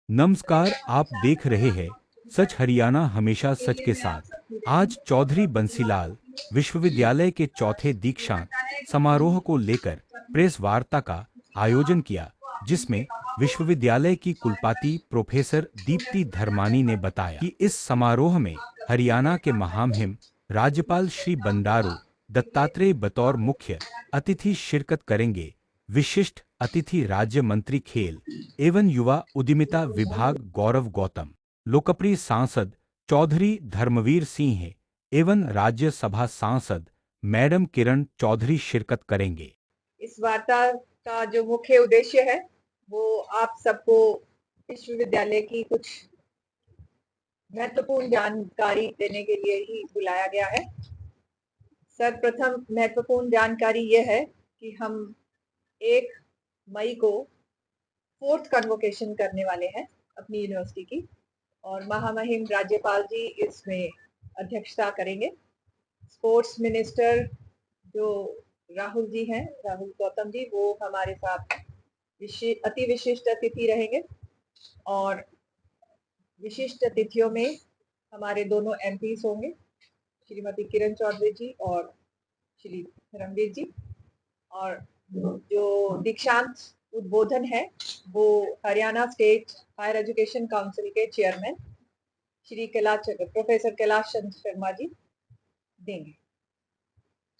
नमस्कार, आप देख रहे हैं सच हरियाणा हमेशा सच के साथ। आज चौधरी बंसीलाल विश्वविद्यालय के चौथे दीक्षांत समारोह को लेकर प्रेस वार्ता का आयोजन किया, जिसमें विश्वविद्यालय की कुलपति प्रोफेसर दीप्ति धर्मानी ने बताया कि इस समारोह में हरियाणा के महामहिम राज्यपाल श्री बंडारू दत्तात्रेय बतौर मुख्य अतिथि शिरकत करेंगे। विशिष्ट अतिथि राज्य मंत्री खेल एवं युवा उद्यमिता विभाग गौरव गौतम, लोकप्रिय सांसद चौधरी धर्मवीर सिंह एवं राज्यसभा सांसद मैडम किरण चौधरी शिरकत करेंगे। इस वार्ता का जो मुख्य उद्देश्य है वो आप सबको विश्वविद्यालय की कुछ महत्वपूर्ण जानकारी देने के लिए ही बुलाया गया है। सर्वप्रथम महत्वपूर्ण जानकारी यह है कि हम 1 मई को 4th कन्वोकेशन करने वाले हैं अपनी यूनिवर्सिटी की, और महामहिम राज्यपाल जी इसमें अध्यक्षता करेंगे। स्पोर्ट्स मिनिस्टर जो राहुल जी हैं, राहुल गौतम जी, वो हमारे साथ अति विशिष्ट अतिथि रहेंगे। और विशिष्ट अतिथियों में हमारे दोनों एमपीज होंगे, श्रीमती किरण चौधरी जी और श्री धर्मवीर जी। और जो दीक्षांत उद्बोधन है वो Haryana state higher education council के चेयरमैन श्री प्रोफेसर कैलाश चंद्र शर्मा जी देंगे।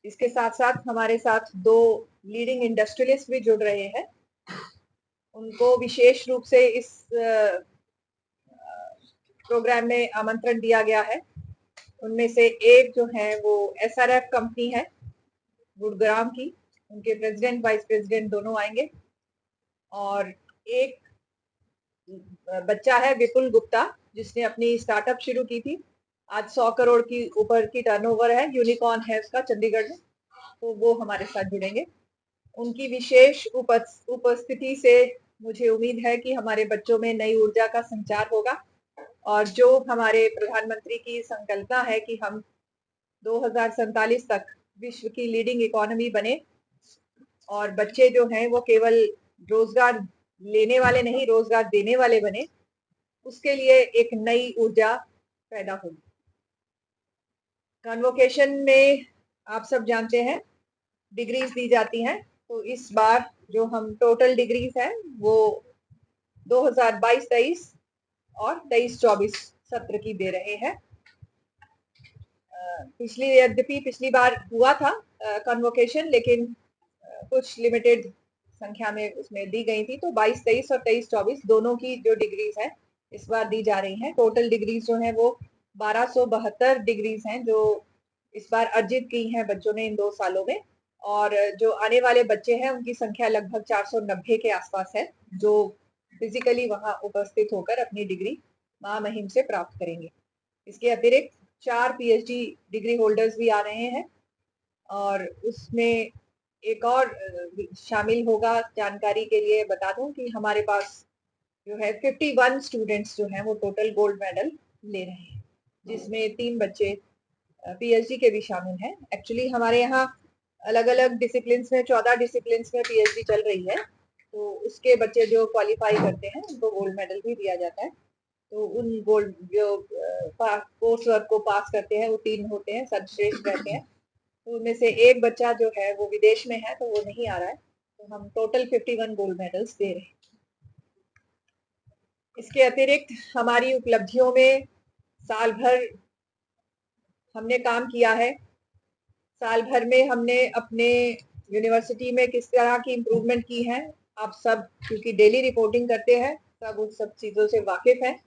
इसके साथ साथ हमारे साथ 2 लीडिंग इंडस्ट्रियलिस्ट भी जुड़ रहे हैं। उनको विशेष रूप से इस प्रोग्राम में आमंत्रण दिया गया है। उनमें से एक जो है वो एसआरएफ कंपनी है गुड़ग्राम की, उनके प्रेसिडेंट वाइस प्रेसिडेंट दोनों आएंगे। और एक बच्चा है विपुल गुप्ता, जिसने अपनी स्टार्टअप शुरू की थी। आज 100 करोड़ की ऊपर की टर्नओवर है, यूनिकॉर्न है उसका चंडीगढ़ में, तो वो हमारे साथ जुड़ेंगे। उनकी विशेष उपस्थिति से मुझे उम्मीद है कि हमारे बच्चों में नई ऊर्जा का संचार होगा, और जो हमारे प्रधानमंत्री की संकल्पना है कि हम 2047 तक विश्व की लीडिंग इकोनॉमी बने और बच्चे जो हैं वो केवल रोजगार लेने वाले नहीं, रोजगार देने वाले बने, उसके लिए एक नई ऊर्जा पैदा होगी। कन्वोकेशन में आप सब जानते हैं डिग्रीज दी जाती हैं, तो इस बार जो हम टोटल डिग्रीज हैं वो 2022-23 और 23-24 सत्र की दे रहे हैं। यद्यपि पिछली बार हुआ था कन्वोकेशन, लेकिन कुछ लिमिटेड संख्या में उसमें दी गई थी, तो 22-23 और 23-24 दोनों की जो डिग्रीज है इस बार दी जा रही हैं। टोटल डिग्रीज जो है वो 1272 डिग्रीज हैं जो इस बार अर्जित की हैं बच्चों ने इन 2 सालों में। और जो आने वाले बच्चे हैं उनकी संख्या लगभग 490 के आसपास है, जो फिजिकली वहां उपस्थित होकर अपनी डिग्री महामहिम से प्राप्त करेंगे। इसके अतिरिक्त 4 पीएचडी डिग्री होल्डर्स भी आ रहे हैं, और उसमें एक और शामिल होगा। जानकारी के लिए बता दूं कि हमारे पास जो है 51 स्टूडेंट्स जो हैं वो टोटल गोल्ड मेडल ले रहे हैं, जिसमें 3 बच्चे पीएचडी के भी शामिल हैं। एक्चुअली हमारे यहाँ अलग अलग डिसिप्लिन्स में 14 डिसिप्लिन्स में पीएचडी चल रही है, तो उसके बच्चे जो क्वालिफाई करते हैं उनको गोल्ड मेडल भी दिया जाता है। तो उन गोल्ड जो कोर्स वर्क को पास करते हैं वो 3 होते हैं, सर्वश्रेष्ठ रहते हैं। तो उनमें से एक बच्चा जो है वो विदेश में है, तो वो नहीं आ रहा है, तो हम टोटल 51 गोल्ड मेडल्स दे रहे हैं। इसके अतिरिक्त हमारी उपलब्धियों में साल भर हमने काम किया है। साल भर में हमने अपने यूनिवर्सिटी में किस तरह की इम्प्रूवमेंट की है, आप सब क्योंकि डेली रिपोर्टिंग करते हैं सब उन सब चीज़ों से वाकिफ हैं।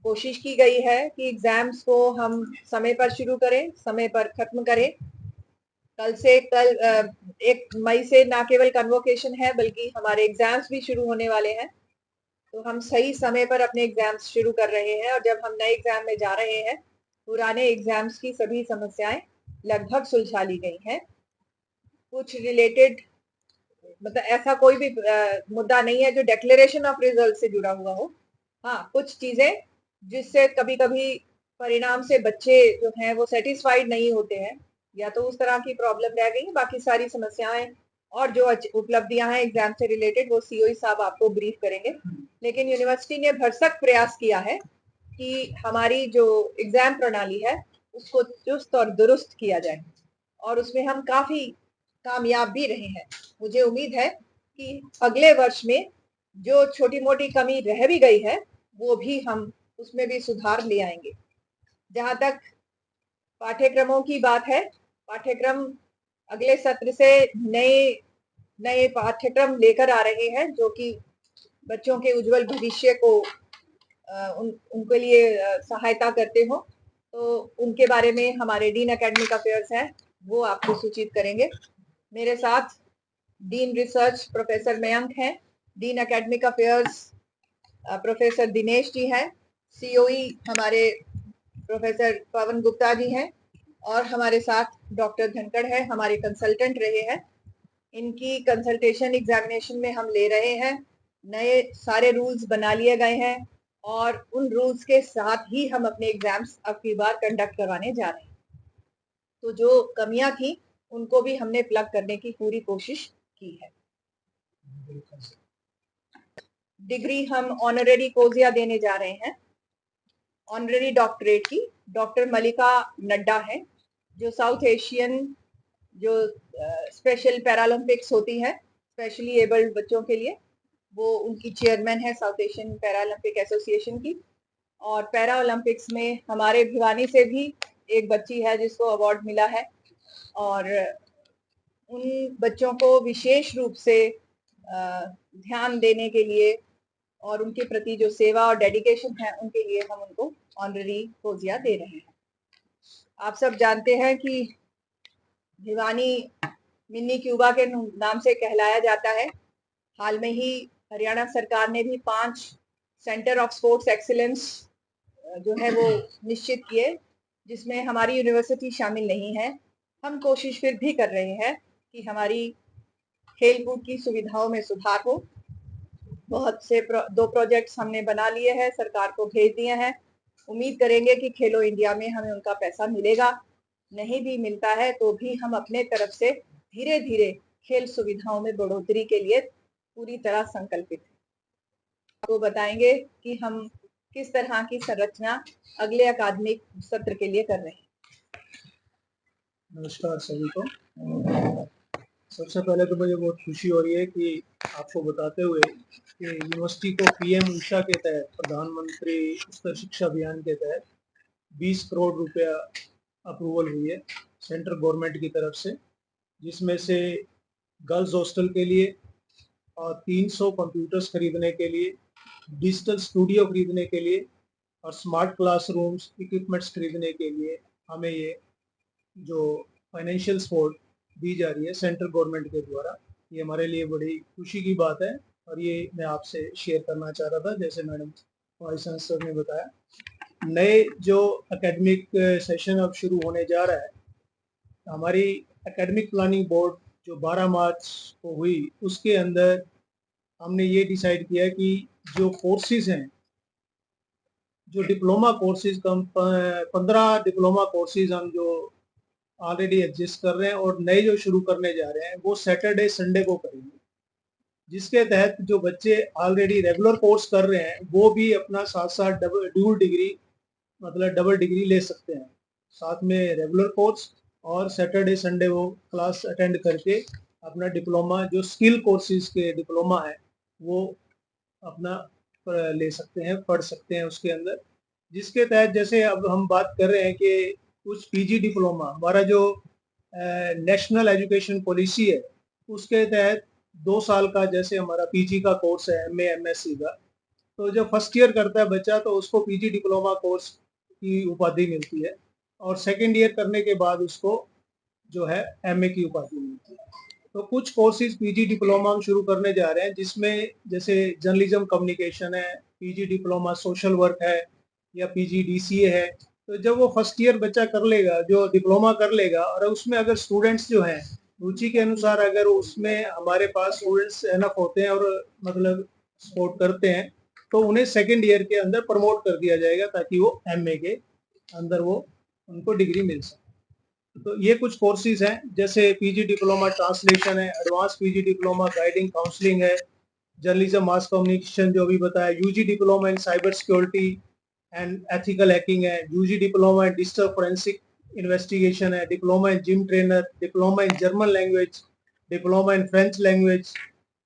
कोशिश की गई है कि एग्जाम्स को हम समय पर शुरू करें, समय पर खत्म करें। कल 1 मई से ना केवल कन्वोकेशन है बल्कि हमारे एग्जाम्स भी शुरू होने वाले हैं, तो हम सही समय पर अपने एग्जाम्स शुरू कर रहे हैं। और जब हम नए एग्जाम में जा रहे हैं, पुराने एग्जाम्स की सभी समस्याएं लगभग सुलझा ली गई हैं। कुछ रिलेटेड मतलब ऐसा कोई भी मुद्दा नहीं है जो डिक्लेरेशन ऑफ रिजल्ट से जुड़ा हुआ हो। हाँ, कुछ चीजें जिससे कभी कभी परिणाम से बच्चे जो हैं वो सेटिस्फाइड नहीं होते हैं, या तो उस तरह की प्रॉब्लम रह गई, बाकी सारी समस्याएं और जो उपलब्धियां हैं एग्जाम से रिलेटेड वो सीओई साहब आपको ब्रीफ करेंगे। लेकिन यूनिवर्सिटी ने भरसक प्रयास किया है कि हमारी जो एग्जाम प्रणाली है उसको चुस्त और दुरुस्त किया जाए, और उसमें हम काफी कामयाब भी रहे हैं। मुझे उम्मीद है कि अगले वर्ष में जो छोटी मोटी कमी रह भी गई है वो भी हम उसमें भी सुधार ले आएंगे। जहां तक पाठ्यक्रमों की बात है, पाठ्यक्रम अगले सत्र से नए नए पाठ्यक्रम लेकर आ रहे हैं जो कि बच्चों के उज्जवल भविष्य को उनके लिए सहायता करते हो। तो उनके बारे में हमारे डीन एकेडमिक अफेयर्स हैं, वो आपको सूचित करेंगे। मेरे साथ डीन रिसर्च प्रोफेसर मयंक हैं, dean academic affairs professor Dinesh ji हैं, सीओई हमारे प्रोफेसर पवन गुप्ता जी हैं, और हमारे साथ डॉक्टर धनखड़ है, हमारे कंसल्टेंट रहे हैं। इनकी कंसल्टेशन एग्जामिनेशन में हम ले रहे हैं। नए सारे रूल्स बना लिए गए हैं और उन रूल्स के साथ ही हम अपने एग्जाम्स अब की बार कंडक्ट करवाने जा रहे हैं। तो जो कमियां थी उनको भी हमने प्लग करने की पूरी कोशिश की है। डिग्री हम ऑनररी कोजिया देने जा रहे हैं। ऑनररी डॉक्टरेट की डॉक्टर मलिका नड्डा है, जो साउथ एशियन जो स्पेशल पैरालंपिक्स होती है स्पेशली एबल्ड बच्चों के लिए, वो उनकी चेयरमैन है साउथ एशियन पैरालंपिक एसोसिएशन की। और पैरा ओलंपिक्स में हमारे भिवानी से भी एक बच्ची है जिसको अवार्ड मिला है, और उन बच्चों को विशेष रूप से ध्यान देने के लिए और उनके प्रति जो सेवा और डेडिकेशन है उनके लिए हम उनको ऑनररी कोजिया दे रहे हैं। आप सब जानते हैं कि भिवानी मिनी क्यूबा के नाम से कहलाया जाता है। हाल में ही हरियाणा सरकार ने भी 5 सेंटर ऑफ स्पोर्ट्स एक्सीलेंस जो है वो निश्चित किए, जिसमें हमारी यूनिवर्सिटी शामिल नहीं है। हम कोशिश फिर भी कर रहे हैं कि हमारी खेल कूद की सुविधाओं में सुधार हो। बहुत से 2 प्रोजेक्ट्स हमने बना लिए हैं, सरकार को भेज दिए हैं। उम्मीद करेंगे कि खेलो इंडिया में हमें उनका पैसा मिलेगा। नहीं भी मिलता है तो भी हम अपने तरफ से धीरे धीरे खेल सुविधाओं में बढ़ोतरी के लिए पूरी तरह संकल्पित हैं। आपको बताएंगे कि हम किस तरह की संरचना अगले अकादमिक सत्र के लिए कर रहे हैं। नमस्कार सभी को। सबसे पहले तो मुझे बहुत खुशी हो रही है कि आपको बताते हुए कि यूनिवर्सिटी को पीएम उषा के तहत, प्रधानमंत्री उच्च शिक्षा अभियान के तहत 20 करोड़ रुपया अप्रूवल हुई है सेंट्रल गवर्नमेंट की तरफ से, जिसमें से गर्ल्स हॉस्टल के लिए और 300 कंप्यूटर्स खरीदने के लिए, डिजिटल स्टूडियो खरीदने के लिए और स्मार्ट क्लासरूम्स इक्विपमेंट्स खरीदने के लिए हमें ये जो फाइनेंशियल सपोर्ट दी जा रही है सेंट्रल गवर्नमेंट के द्वारा, ये हमारे लिए बड़ी खुशी की बात है और ये मैं आपसे शेयर करना चाह रहा था। जैसे मैडम वाइस चांसलर ने बताया, नए जो एकेडमिक सेशन अब शुरू होने जा रहा है, हमारी एकेडमिक प्लानिंग बोर्ड जो 12 मार्च को हुई, उसके अंदर हमने ये डिसाइड किया कि जो कोर्सेज हैं, जो डिप्लोमा कोर्सेज, 15 डिप्लोमा कोर्सेज हम जो ऑलरेडी एग्जिस्ट कर रहे हैं और नए जो शुरू करने जा रहे हैं वो सैटरडे संडे को करेंगे, जिसके तहत जो बच्चे ऑलरेडी रेगुलर कोर्स कर रहे हैं वो भी अपना साथ साथ ड्यूल डिग्री, मतलब डबल डिग्री ले सकते हैं। साथ में रेगुलर कोर्स और सैटरडे संडे वो क्लास अटेंड करके अपना डिप्लोमा, जो स्किल कोर्सेज के डिप्लोमा है, वो अपना ले सकते हैं, पढ़ सकते हैं उसके अंदर। जिसके तहत जैसे अब हम बात कर रहे हैं कि कुछ पीजी डिप्लोमा, हमारा जो नेशनल एजुकेशन पॉलिसी है उसके तहत 2 साल का जैसे हमारा पीजी का कोर्स है, एमए एमएससी का, तो जब फर्स्ट ईयर करता है बच्चा तो उसको पीजी डिप्लोमा कोर्स की उपाधि मिलती है, और सेकेंड ईयर करने के बाद उसको जो है एमए की उपाधि मिलती है। तो कुछ कोर्सेज पीजी डिप्लोमा हम शुरू करने जा रहे हैं, जिसमें जैसे जर्नलिज्म कम्युनिकेशन है, पीजी डिप्लोमा सोशल वर्क है, या पीजी डीसीए है। तो जब वो फर्स्ट ईयर बच्चा कर लेगा, जो डिप्लोमा कर लेगा, और उसमें अगर स्टूडेंट्स जो हैं रुचि के अनुसार अगर उसमें हमारे पास स्टूडेंट्स एनफ होते हैं और मतलब सपोर्ट करते हैं, तो उन्हें सेकेंड ईयर के अंदर प्रमोट कर दिया जाएगा ताकि वो एमए के अंदर वो उनको डिग्री मिल सके। तो ये कुछ कोर्सेज हैं, जैसे पीजी डिप्लोमा ट्रांसलेशन है, advance PG diploma guiding counselling है, जर्नलिज्म मास कम्युनिकेशन जो अभी बताया, UG diploma in cyber security and ethical hacking है, UG diploma in digital forensic investigation है, diploma in gym trainer, diploma in German language, diploma in French language,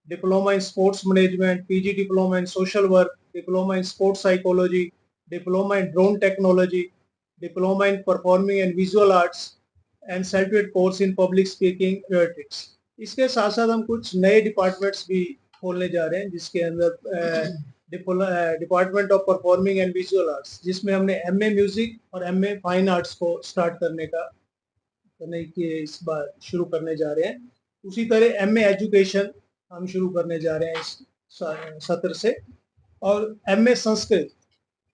diploma in sports management, PG diploma in social work, diploma in sports psychology, diploma in drone technology, diploma in performing and visual arts and certificate course in public speaking ethics. इसके साथ साथ हम कुछ नए departments भी खोलने जा रहे हैं, जिसके अंदर department of performing and visual arts, जिसमें हमने एमए म्यूजिक और एमए फाइन आर्ट्स को स्टार्ट करने की इस बार शुरू करने जा रहे हैं। उसी तरह एमए एजुकेशन हम शुरू करने जा रहे हैं इस सत्र से, और एमए संस्कृत,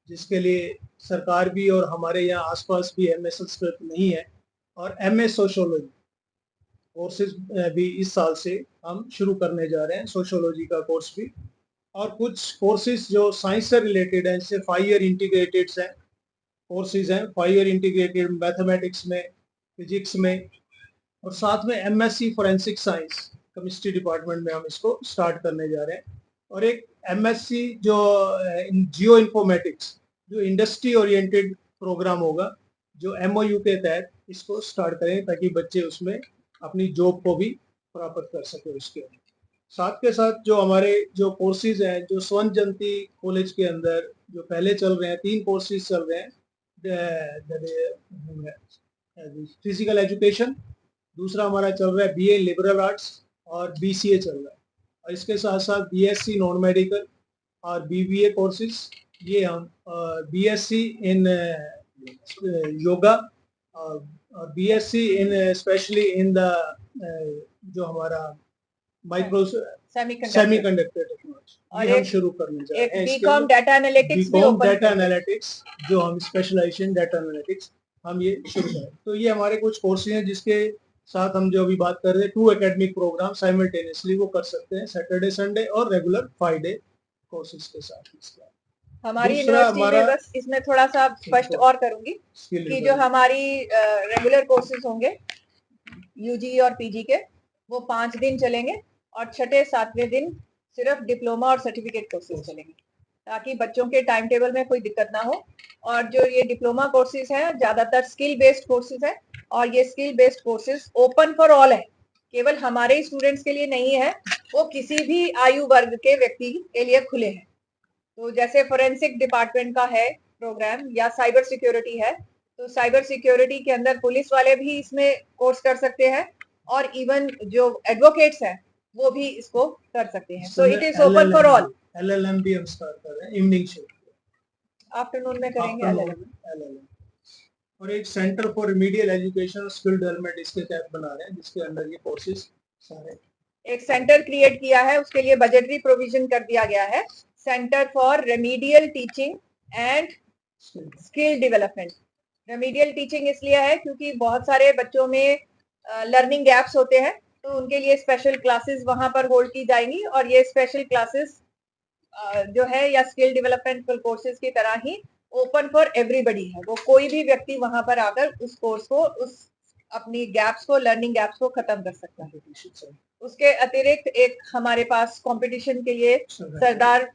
जिसके लिए सरकार भी और हमारे यहाँ आसपास भी एमए संस्कृत नहीं है, और एमए सोशियोलॉजी कोर्सेज भी इस साल से हम शुरू करने जा रहे हैं, सोशियोलॉजी का कोर्स भी। और कुछ कोर्सेज जो साइंस से रिलेटेड हैं, जैसे 5 ईयर इंटीग्रेटेड हैं कोर्सेज हैं, 5 ईयर इंटीग्रेटेड मैथमेटिक्स में, फिजिक्स में, और साथ में MSc forensic science chemistry department में हम इसको स्टार्ट करने जा रहे हैं। और एक एमएससी जो जियो इन्फॉर्मेटिक्स, जो इंडस्ट्री ओरिएंटेड प्रोग्राम होगा, जो एमओयू के तहत इसको स्टार्ट करें, ताकि बच्चे उसमें अपनी जॉब को भी प्राप्त कर सके। उसके साथ के साथ जो हमारे जो कोर्सेज हैं, जो स्वर्ण जयंती कॉलेज के अंदर जो पहले चल रहे हैं, 3 कोर्सेज चल रहे हैं, फिजिकल एजुकेशन, दूसरा हमारा चल रहा है बीए लिबरल आर्ट्स, और बीसीए चल रहा है, और इसके साथ साथ बीएससी नॉन मेडिकल और बीबीए कोर्सेज, ये हम बीएससी इन योगा और BSc in specially in the जो हमारा माइक्रो सेमीकंडक्टर टेक्नोलॉजी, ये हम शुरू करने जा रहे हैं। बीकॉम डाटा एनालिटिक्स भी ओपन, डाटा एनालिटिक्स जो हम स्पेशलाइजेशन डाटा एनालिटिक्स हम ये शुरू करें। तो ये हमारे कुछ कोर्सेज हैं, जिसके साथ हम जो अभी बात कर रहे हैं, 2 एकेडमिक प्रोग्राम साइमल्टेनियसली वो कर सकते हैं, सैटरडे संडे और रेगुलर 5 डे कोर्सेज के साथ। हमारी यूनिवर्सिटी में बस इसमें थोड़ा सा स्पष्ट और करूंगी कि जो हमारी रेगुलर कोर्सेज होंगे यूजी और पीजी के, वो 5 दिन चलेंगे, और छठे 7वें दिन सिर्फ डिप्लोमा और सर्टिफिकेट कोर्सेज चलेंगे, ताकि बच्चों के टाइम टेबल में कोई दिक्कत ना हो। और जो ये डिप्लोमा कोर्सेज हैं, ज्यादातर स्किल बेस्ड कोर्सेज हैं, और ये skill based courses open for all है, केवल हमारे स्टूडेंट्स के लिए नहीं है, वो किसी भी आयु वर्ग के व्यक्ति के लिए खुले हैं। तो जैसे फोरेंसिक डिपार्टमेंट का है प्रोग्राम, या साइबर सिक्योरिटी है, तो साइबर सिक्योरिटी के अंदर पुलिस वाले भी इसमें कोर्स कर सकते हैं, और इवन जो एडवोकेट्स हैं वो भी इसको कर सकते हैं। So it is open for all. LLM भी हम स्टार्ट कर रहे हैं, इवनिंग शिफ्ट, आफ्टरनून में करेंगे एलएलएम। और एक सेंटर फॉर रिमीडियल एजुकेशन और स्किल डेवलपमेंट इसके तहत बना रहे हैं, जिसके अंदर ये कोर्सेज सारे, एक सेंटर क्रिएट किया है, उसके लिए बजटरी प्रोविजन कर दिया गया है, centre for remedial teaching and skill development. Remedial teaching इसलिए है क्योंकि बहुत सारे बच्चों में लर्निंग गैप्स होते हैं, तो उनके लिए स्पेशल क्लासेस वहां पर होल्ड की जाएंगी, और ये स्पेशल क्लासेस जो है, या स्किल डेवलपमेंट कोर्सेज की तरह ही ओपन फॉर एवरीबॉडी है। वो कोई भी व्यक्ति वहां पर आकर उस कोर्स को, उस अपनी गैप्स को, लर्निंग गैप्स को खत्म कर सकता है। उसके अतिरिक्त एक हमारे पास कंपटीशन के लिए सरदार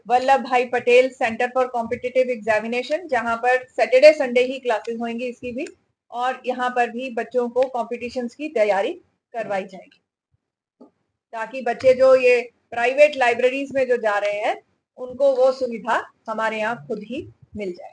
वल्लभ भाई Patel centre for competitive examination, जहां पर सैटरडे संडे ही क्लासेस होंगी इसकी भी, और यहाँ पर भी बच्चों को कॉम्पिटिशन्स की तैयारी करवाई जाएगी, ताकि बच्चे जो ये प्राइवेट लाइब्रेरीज में जो जा रहे हैं, उनको वो सुविधा हमारे यहाँ खुद ही मिल जाए।